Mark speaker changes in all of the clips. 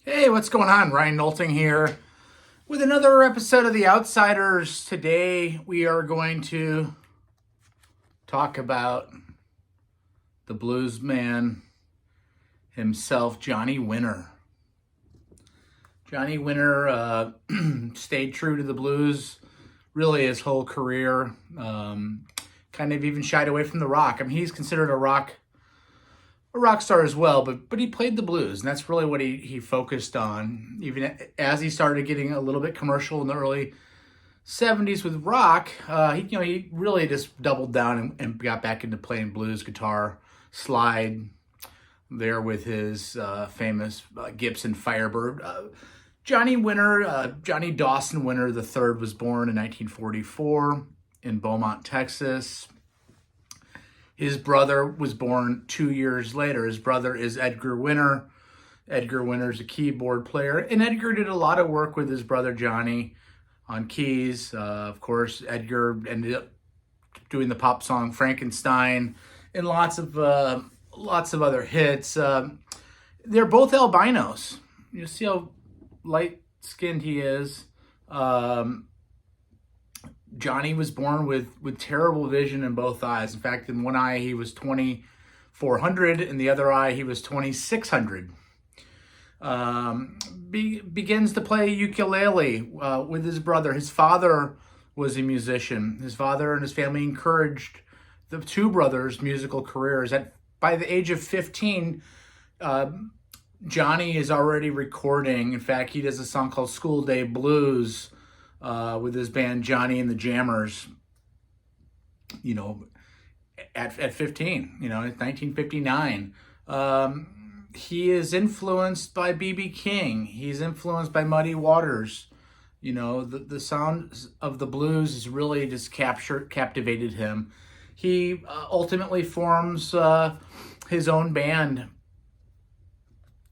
Speaker 1: Hey, what's going on? Ryan Nolting here with another episode of The Outsiders. Today we are going to talk about the blues man himself, Johnny Winter. Johnny Winter stayed true to the blues really his whole career. Kind of even shied away from the rock. I mean, he's considered a rock star as well, but he played the blues, and that's really what he focused on. Even as he started getting a little bit commercial in the early '70s with rock, he really just doubled down and got back into playing blues guitar, slide there with his famous Gibson Firebird. Johnny Winter, Johnny Dawson Winter III was born in 1944 in Beaumont, Texas. His brother was born 2 years later. His brother is Edgar Winter. Edgar Winter is a keyboard player, and Edgar did a lot of work with his brother Johnny on keys. Of course, Edgar ended up doing the pop song Frankenstein and lots of other hits. They're both albinos. You see how light-skinned he is. Johnny was born with terrible vision in both eyes. In fact, in one eye he was 2400, in the other eye he was 2600. Begins to play ukulele with his brother. His father was a musician. His father and his family encouraged the two brothers' musical careers. By the age of 15, Johnny is already recording. In fact, he does a song called School Day Blues with his band Johnny and the Jammers, at 15, it's 1959. He is influenced by B.B. King. He's influenced by Muddy Waters. The sound of the blues has really just captivated him. He ultimately forms his own band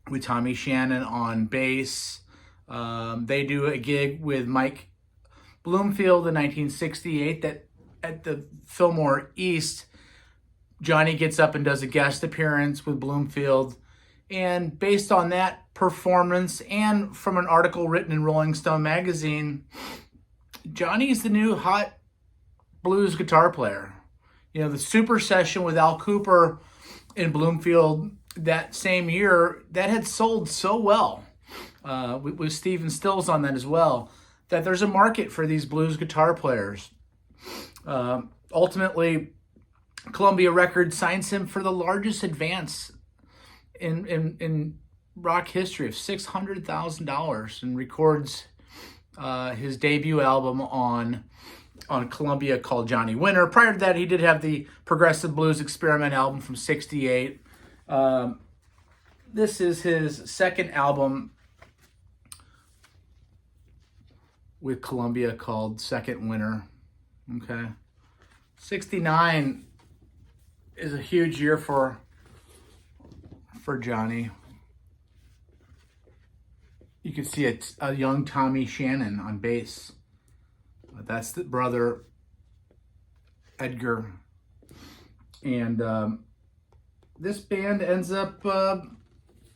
Speaker 1: with Tommy Shannon on bass. They do a gig with Mike Bloomfield in 1968 that at the Fillmore East, Johnny gets up and does a guest appearance with Bloomfield. And based on that performance and from an article written in Rolling Stone magazine, Johnny's the new hot blues guitar player. The Super Session with Al Kooper in Bloomfield that same year, that had sold so well, with Stephen Stills on that as well, that there's a market for these blues guitar players. Ultimately, Columbia Records signs him for the largest advance in rock history of $600,000 and records his debut album on Columbia called Johnny Winter. Prior to that, he did have the Progressive Blues Experiment album from '68. This is his second album with Columbia called Second Winter. Okay. '69 is a huge year for Johnny. You can see a young Tommy Shannon on bass. That's the brother Edgar. And this band ends up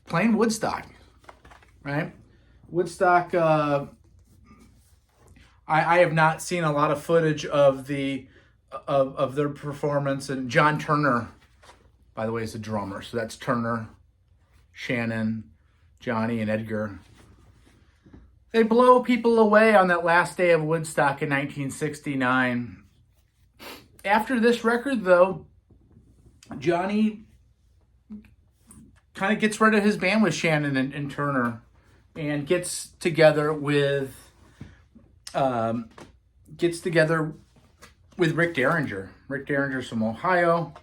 Speaker 1: playing Woodstock, right? Woodstock, I have not seen a lot of footage of their performance. And John Turner, by the way, is the drummer. So that's Turner, Shannon, Johnny, and Edgar. They blow people away on that last day of Woodstock in 1969. After this record, though, Johnny kind of gets rid of his band with Shannon and Turner and gets together with Rick Derringer. Rick Derringer's from Ohio.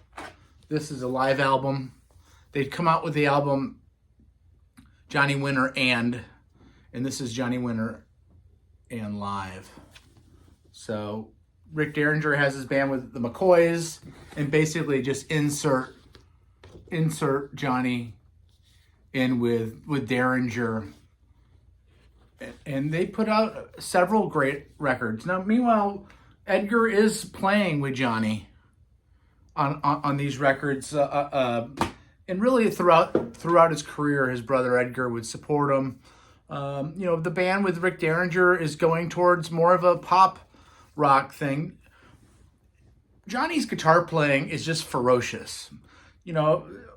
Speaker 1: This is a live album. They'd come out with the album Johnny Winter and this is Johnny Winter and live. So Rick Derringer has his band with the McCoys and basically just insert Johnny in with Derringer. And they put out several great records. Now, meanwhile, Edgar is playing with Johnny on these records. and really throughout his career, his brother Edgar would support him. The band with Rick Derringer is going towards more of a pop rock thing. Johnny's guitar playing is just ferocious.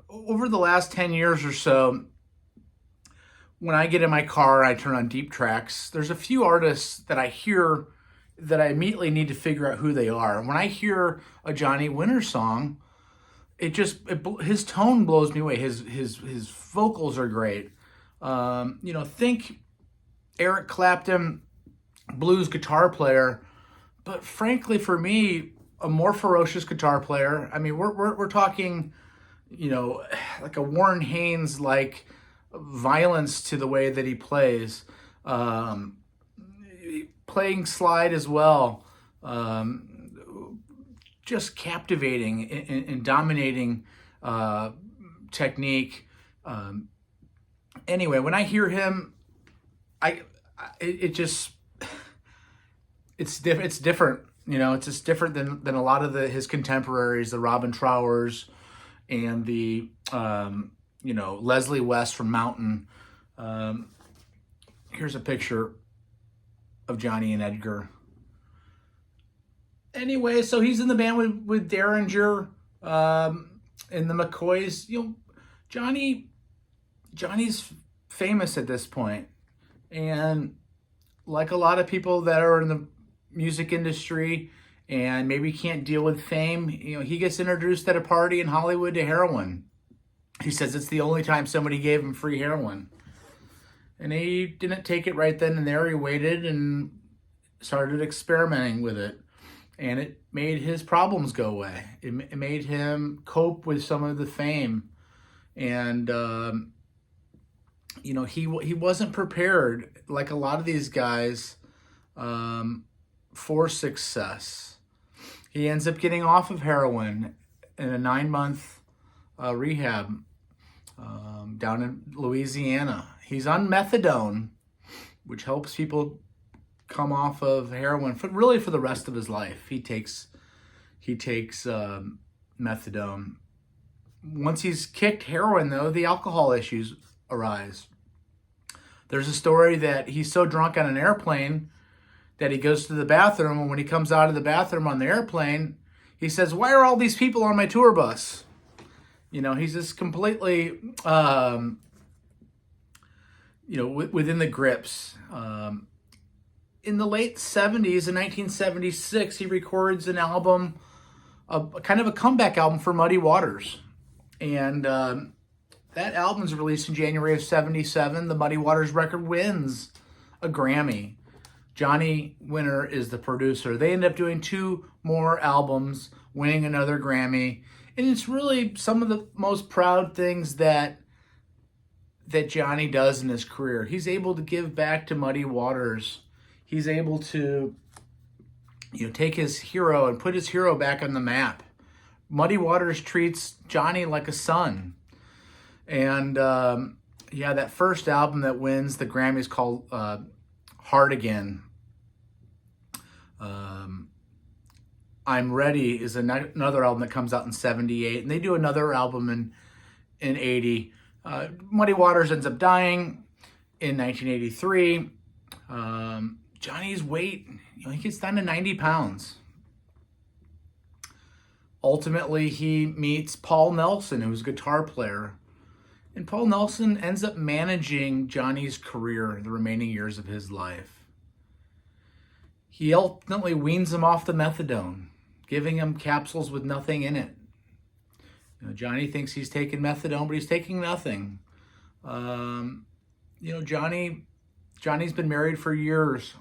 Speaker 1: Over the last 10 years or so, when I get in my car, I turn on Deep Tracks. There's a few artists that I hear that I immediately need to figure out who they are. When I hear a Johnny Winter song, his tone blows me away. His vocals are great. Think Eric Clapton, blues guitar player, but frankly, for me, a more ferocious guitar player. I mean, we're talking, like a Warren Haynes like violence to the way that he plays. Playing slide as well. Just captivating and dominating technique. Anyway, when I hear him, it's different. It's just different than a lot of his contemporaries, the Robin Trowers and the Leslie West from Mountain. Here's a picture of Johnny and Edgar. Anyway, so he's in the band with Derringer and the McCoys. Johnny's famous at this point, and like a lot of people that are in the music industry and maybe can't deal with fame, he gets introduced at a party in Hollywood to heroin. He says it's the only time somebody gave him free heroin, and he didn't take it right then and there. He waited and started experimenting with it, and it made his problems go away. It made him cope with some of the fame, and he wasn't prepared, like a lot of these guys, for success. He ends up getting off of heroin in a 9-month rehab down in Louisiana. He's on methadone, which helps people come off of heroin for the rest of his life. He takes methadone. Once he's kicked heroin, though, the alcohol issues arise. There's a story that he's so drunk on an airplane that he goes to the bathroom, and when he comes out of the bathroom on the airplane, he says, "Why are all these people on my tour bus?" He's just completely, within the grips. In the late 70s, in 1976, he records an album, kind of a comeback album for Muddy Waters. And that album's released in January of 77. The Muddy Waters record wins a Grammy. Johnny Winter is the producer. They end up doing 2 more albums, winning another Grammy. And it's really some of the most proud things that Johnny does in his career. He's able to give back to Muddy Waters. He's able to, take his hero and put his hero back on the map. Muddy Waters treats Johnny like a son. And that first album that wins the Grammy is called Hard Again. I'm Ready is another album that comes out in 78, and they do another album in 80. Muddy Waters ends up dying in 1983. Johnny's weight, he gets down to 90 pounds. Ultimately, he meets Paul Nelson, who's a guitar player. And Paul Nelson ends up managing Johnny's career the remaining years of his life. He ultimately weans him off the methadone, giving him capsules with nothing in it. Johnny thinks he's taking methadone, but he's taking nothing. Johnny's been married for years.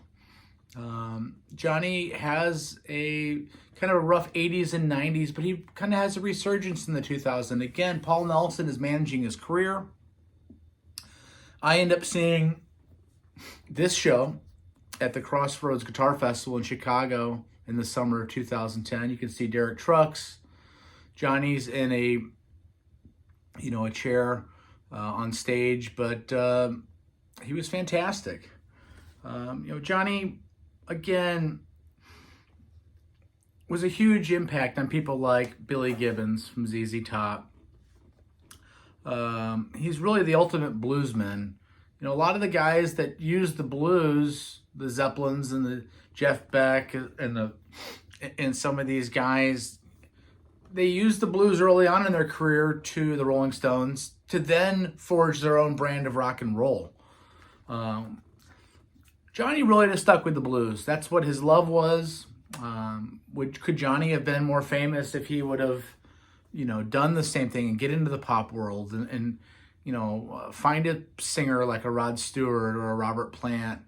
Speaker 1: Johnny has a kind of a rough 80s and 90s, but he kind of has a resurgence in the 2000s. Again, Paul Nelson is managing his career. I end up seeing this show at the Crossroads Guitar Festival in Chicago in the summer of 2010. You can see Derek Trucks. Johnny's in a chair on stage, but he was fantastic. Johnny, again, was a huge impact on people like Billy Gibbons from ZZ Top. He's really the ultimate bluesman. You know, a lot of the guys that use the blues, the Zeppelins and the Jeff Beck and some of these guys, they used the blues early on in their career to the Rolling Stones to then forge their own brand of rock and roll. Johnny really just stuck with the blues. That's what his love was. Could Johnny have been more famous if he would have, you know, done the same thing and get into the pop world and you know, find a singer like a Rod Stewart or a Robert Plant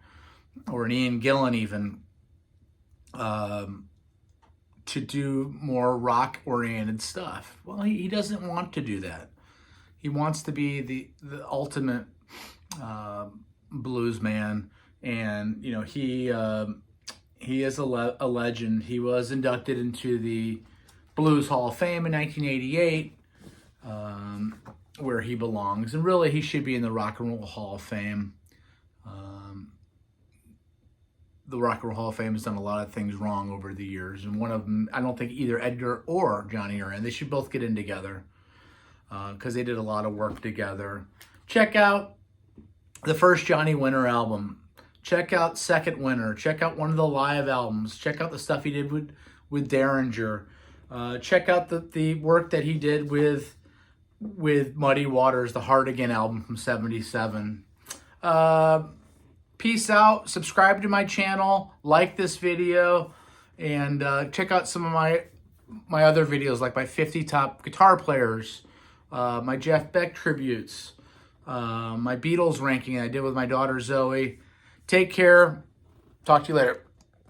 Speaker 1: or an Ian Gillan even, to do more rock-oriented stuff? Well, he doesn't want to do that. He wants to be the ultimate blues man, and you know, he is a legend. He was inducted into the Blues Hall of Fame in 1988, where he belongs, and really he should be in the Rock and Roll Hall of Fame. The Rock and Roll Hall of Fame has done a lot of things wrong over the years, and one of them, I don't think either Edgar or Johnny are in. They should both get in together because they did a lot of work together. Check out the first Johnny Winter album. Check out Second Winter. Check out one of the live albums. Check out the stuff he did with Derringer. Check out the work that he did with Muddy Waters, the Hard Again album from '77. Peace out. Subscribe to my channel. Like this video. And check out some of my other videos, like my 50 top guitar players, my Jeff Beck tributes, my Beatles ranking I did with my daughter Zoe. Take care. Talk to you later.